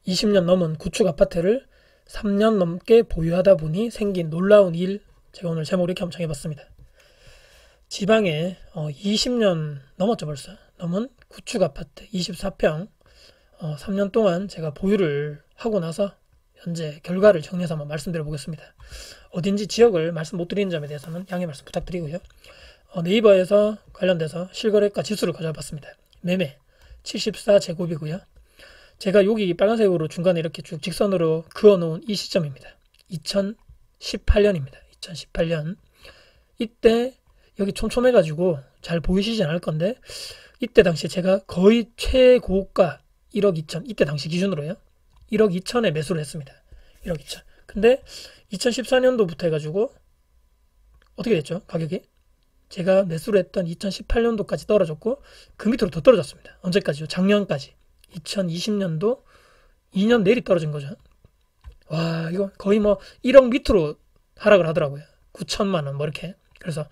20년 넘은 구축 아파트를 3년 넘게 보유하다 보니 생긴 놀라운 일, 제가 오늘 제목을 이렇게 한번 정해봤습니다. 지방에 20년 넘었죠, 벌써. 넘은 구축 아파트 24평 3년 동안 제가 보유를 하고 나서 현재 결과를 정리해서 한번 말씀드려 보겠습니다. 어딘지 지역을 말씀 못 드리는 점에 대해서는 양해 말씀 부탁드리고요. 네이버에서 관련돼서 실거래가 지수를 가져와봤습니다. 매매 74제곱이고요. 제가 여기 빨간색으로 중간에 이렇게 쭉 직선으로 그어놓은 이 시점입니다. 2018년입니다. 2018년. 이때 여기 촘촘해가지고 잘 보이시진 않을 건데 이때 당시에 제가 거의 최고가 1억 2천, 이때 당시 기준으로요. 1억 2천에 매수를 했습니다. 1억 2천. 근데 2014년도부터 해가지고 어떻게 됐죠? 가격이? 제가 매수를 했던 2018년도까지 떨어졌고 그 밑으로 더 떨어졌습니다. 언제까지요? 작년까지. 2020년도 2년 내리 떨어진 거죠. 와, 이거 거의 뭐 1억 밑으로 하락을 하더라고요. 9천만 원 뭐 이렇게. 그래서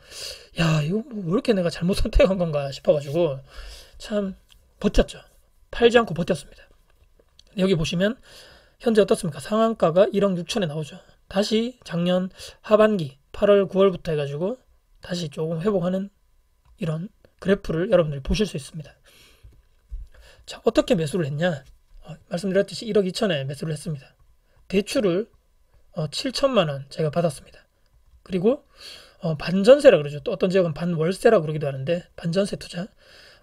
야, 이거 뭐 왜 이렇게 내가 잘못 선택한 건가 싶어가지고 참 버텼죠. 팔지 않고 버텼습니다. 여기 보시면 현재 어떻습니까? 상한가가 1억 6천에 나오죠. 다시 작년 하반기 8월 9월부터 해가지고 다시 조금 회복하는 이런 그래프를 여러분들이 보실 수 있습니다. 자, 어떻게 매수를 했냐? 말씀드렸듯이 1억 2천에 매수를 했습니다. 대출을 7천만 원 제가 받았습니다. 그리고 반전세라 그러죠. 또 어떤 지역은 반월세라고 그러기도 하는데 반전세 투자.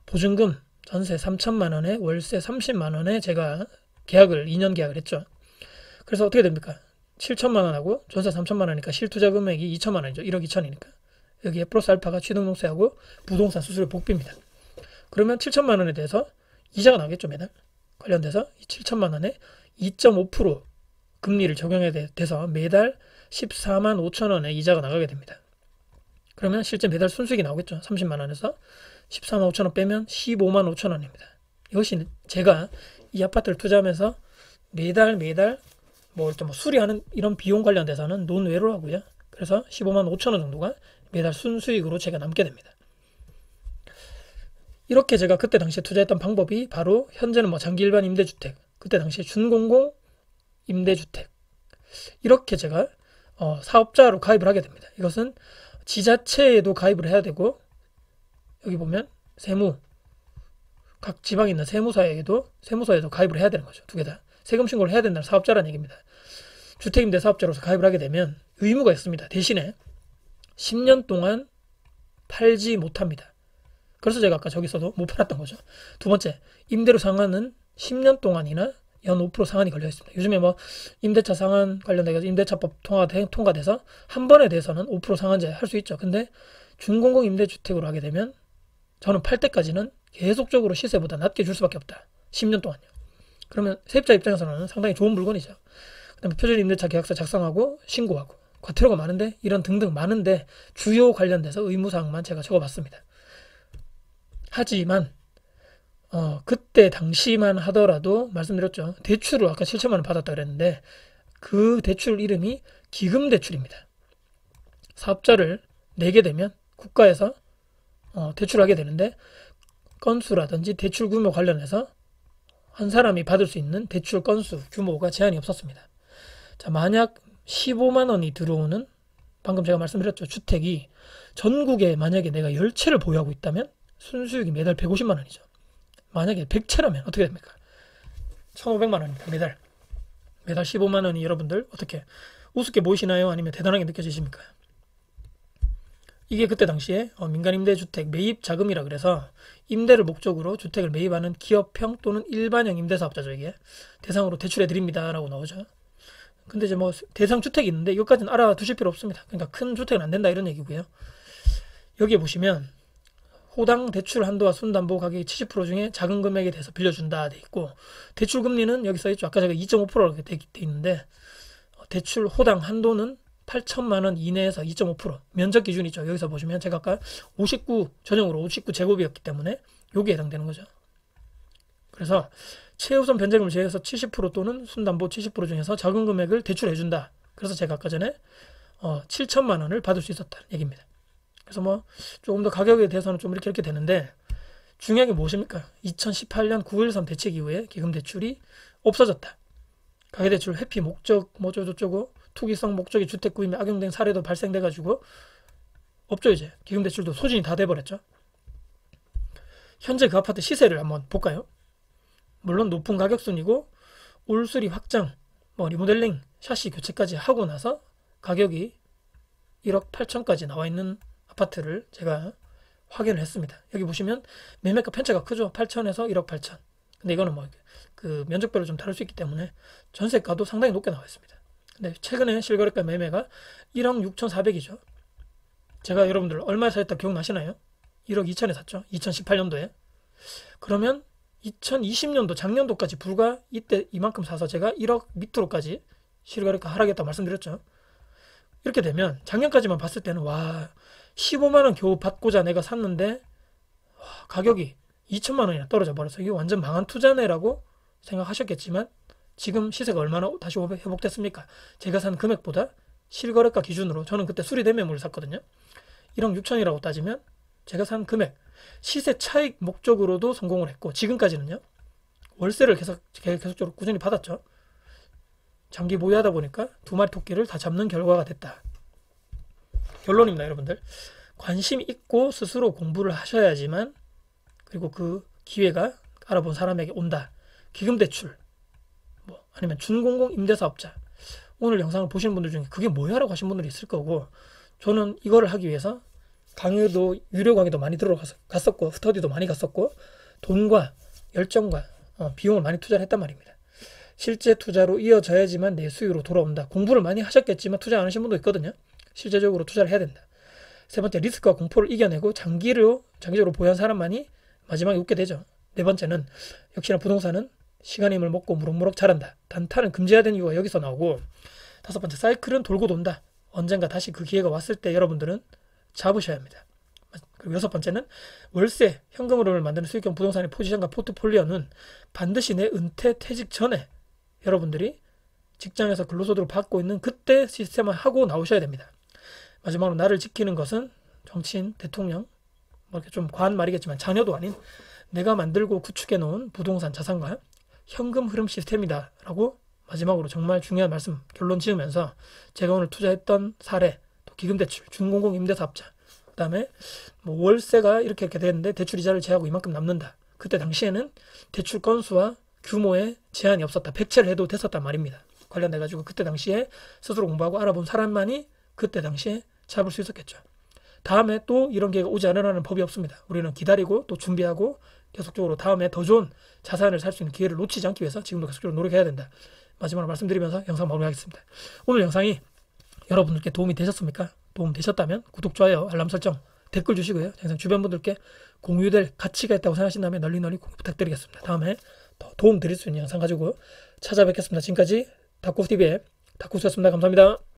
보증금 전세 3천만 원에 월세 30만 원에 제가 계약을 2년 계약을 했죠. 그래서 어떻게 됩니까? 7천만 원하고 전세 3천만 원이니까 실투자 금액이 2천만 원이죠. 1억 2천이니까. 여기에 플러스 알파가 취등록세하고 부동산 수수료 복비입니다. 그러면 7천만 원에 대해서 이자가 나오겠죠, 매달. 관련돼서 7천만 원에 2.5% 금리를 적용해야 돼서 매달 14만 5천 원의 이자가 나가게 됩니다. 그러면 실제 매달 순수익이 나오겠죠. 30만 원에서 14만 5천 원 빼면 15만 5천 원입니다. 이것이 제가 이 아파트를 투자하면서 매달 뭐 수리하는 이런 비용 관련돼서는 논외로 하고요. 그래서 15만 5천 원 정도가 매달 순수익으로 제가 남게 됩니다. 이렇게 제가 그때 당시에 투자했던 방법이 바로 현재는 뭐 장기 일반 임대주택, 그때 당시에 준공공 임대주택 이렇게 제가 사업자로 가입을 하게 됩니다. 이것은 지자체에도 가입을 해야 되고 여기 보면 세무 각 지방에 있는 세무서에도 가입을 해야 되는 거죠. 두 개 다 세금 신고를 해야 된다는 사업자라는 얘기입니다. 주택임대 사업자로서 가입을 하게 되면 의무가 있습니다. 대신에 10년 동안 팔지 못합니다. 그래서 제가 아까 저기서도 못 팔았던 거죠. 두 번째, 임대료 상한은 10년 동안이나 연 5% 상한이 걸려 있습니다. 요즘에 뭐 임대차 상한 관련돼서 임대차법 통과돼서 한 번에 대해서는 5% 상한제 할 수 있죠. 근데 준공공 임대주택으로 하게 되면 저는 팔 때까지는 계속적으로 시세보다 낮게 줄 수밖에 없다. 10년 동안요. 그러면 세입자 입장에서는 상당히 좋은 물건이죠. 그다음에 표준 임대차 계약서 작성하고 신고하고 과태료가 많은데 이런 등등 많은데 주요 관련돼서 의무사항만 제가 적어봤습니다. 하지만 그때 당시만 하더라도 말씀드렸죠. 대출을 아까 7천만 원 받았다 그랬는데 그 대출 이름이 기금대출입니다. 사업자를 내게 되면 국가에서 대출하게 되는데 건수라든지 대출 규모 관련해서 한 사람이 받을 수 있는 대출 건수 규모가 제한이 없었습니다. 자, 만약 15만 원이 들어오는 방금 제가 말씀드렸죠. 주택이 전국에 만약에 내가 10채를 보유하고 있다면 순수익이 매달 150만 원이죠. 만약에 100채라면 어떻게 됩니까? 1,500만 원입니다. 매달 15만 원이 여러분들 어떻게 우습게 보이시나요? 아니면 대단하게 느껴지십니까? 이게 그때 당시에 민간임대주택 매입자금이라 그래서 임대를 목적으로 주택을 매입하는 기업형 또는 일반형 임대사업자죠. 이게 대상으로 대출해드립니다 라고 나오죠. 근데 이제 뭐 대상 주택이 있는데 이것까지는 알아두실 필요 없습니다. 그러니까 큰 주택은 안 된다 이런 얘기고요. 여기에 보시면 호당 대출 한도와 순담보 가격이 70% 중에 작은 금액에 대해서 빌려준다 돼 있고 대출 금리는 여기 써 있죠. 아까 제가 2.5%라고 돼 있는데 대출 호당 한도는 8천만 원 이내에서 2.5% 면적 기준이죠. 여기서 보시면 제가 아까 59 전용으로 59제곱이었기 때문에 여기에 해당되는 거죠. 그래서 최우선 변제금을 제외해서 70% 또는 순담보 70% 중에서 작은 금액을 대출해준다. 그래서 제가 아까 전에 7천만 원을 받을 수 있었다는 얘기입니다. 그래서 뭐 조금 더 가격에 대해서는 좀 이렇게 되는데 중요한 게 무엇입니까? 2018년 9.13 대책 이후에 기금 대출이 없어졌다. 가계대출 회피 목적 뭐저저저고 투기성 목적의 주택 구입에 악용된 사례도 발생돼가지고 없죠. 이제 기금대출도 소진이 다 돼버렸죠. 현재 그 아파트 시세를 한번 볼까요? 물론 높은 가격순이고 울수리 확장, 뭐 리모델링, 샤시 교체까지 하고 나서 가격이 1억 8천까지 나와 있는 아파트를 제가 확인을 했습니다. 여기 보시면 매매가 편차가 크죠. 8천에서 1억 8천. 근데 이거는 뭐 그 면적별로 좀 다를 수 있기 때문에 전세가도 상당히 높게 나와 있습니다. 근데 최근에 실거래가 매매가 1억 6,400이죠. 제가 여러분들 얼마에 사였다 기억나시나요? 1억 2천에 샀죠. 2018년도에. 그러면 2020년도 작년도까지 불과 이때 이만큼 사서 제가 1억 밑으로까지 실거래가 하락했다고 말씀드렸죠. 이렇게 되면 작년까지만 봤을 때는 와 15만 원 겨우 받고자 내가 샀는데 와, 가격이 2천만 원이나 떨어져 버려서 이게 완전 망한 투자네라고 생각하셨겠지만 지금 시세가 얼마나 다시 회복됐습니까? 제가 산 금액보다 실거래가 기준으로 저는 그때 수리된 매물을 샀거든요. 1억 6천이라고 따지면 제가 산 금액 시세 차익 목적으로도 성공을 했고 지금까지는요. 월세를 계속적으로 꾸준히 받았죠. 장기 보유하다 보니까 두 마리 토끼를 다 잡는 결과가 됐다. 결론입니다, 여러분들. 관심 있고 스스로 공부를 하셔야지만 그리고 그 기회가 알아본 사람에게 온다. 기금대출, 뭐 아니면 준공공 임대사업자. 오늘 영상을 보시는 분들 중에 그게 뭐야? 라고 하신 분들이 있을 거고 저는 이거를 하기 위해서 강의도 유료 강의도 많이 들어갔었고 스터디도 많이 갔었고 돈과 열정과 비용을 많이 투자를 했단 말입니다. 실제 투자로 이어져야지만 내 수익으로 돌아온다. 공부를 많이 하셨겠지만 투자 안 하신 분도 있거든요. 실제적으로 투자를 해야 된다. 세 번째, 리스크와 공포를 이겨내고 장기적으로 보유한 사람만이 마지막에 웃게 되죠. 네 번째는 역시나 부동산은 시간의 힘을 먹고 무럭무럭 자란다. 단타는 금지해야 되는 이유가 여기서 나오고 다섯 번째, 사이클은 돌고 돈다. 언젠가 다시 그 기회가 왔을 때 여러분들은 잡으셔야 합니다. 그리고 여섯 번째는 월세, 현금 흐름을 만드는 수익형 부동산의 포지션과 포트폴리오는 반드시 내 은퇴 퇴직 전에 여러분들이 직장에서 근로소득을 받고 있는 그때 시스템을 하고 나오셔야 됩니다. 마지막으로 나를 지키는 것은 정치인, 대통령, 뭐 이렇게 좀 과한 말이겠지만 자녀도 아닌 내가 만들고 구축해 놓은 부동산 자산과 현금 흐름 시스템이다 라고 마지막으로 정말 중요한 말씀 결론 지으면서 제가 오늘 투자했던 사례, 또 기금대출, 준공공 임대사업자, 그 다음에 뭐 월세가 이렇게 되는데 대출 이자를 제하고 이만큼 남는다. 그때 당시에는 대출 건수와 규모에 제한이 없었다. 백채를 해도 됐었단 말입니다. 관련돼가지고 그때 당시에 스스로 공부하고 알아본 사람만이 그때 당시에 잡을 수 있었겠죠. 다음에 또 이런 기회가 오지 않으라는 법이 없습니다. 우리는 기다리고 또 준비하고 계속적으로 다음에 더 좋은 자산을 살 수 있는 기회를 놓치지 않기 위해서 지금도 계속적으로 노력해야 된다. 마지막으로 말씀드리면서 영상 마무리하겠습니다. 오늘 영상이 여러분들께 도움이 되셨습니까? 도움 되셨다면 구독, 좋아요, 알람 설정, 댓글 주시고요. 영상 주변 분들께 공유될 가치가 있다고 생각하신다면 널리 공유 부탁드리겠습니다. 다음에 더 도움 드릴 수 있는 영상 가지고 찾아뵙겠습니다. 지금까지 다쿠TV의 다쿠스였습니다. 감사합니다.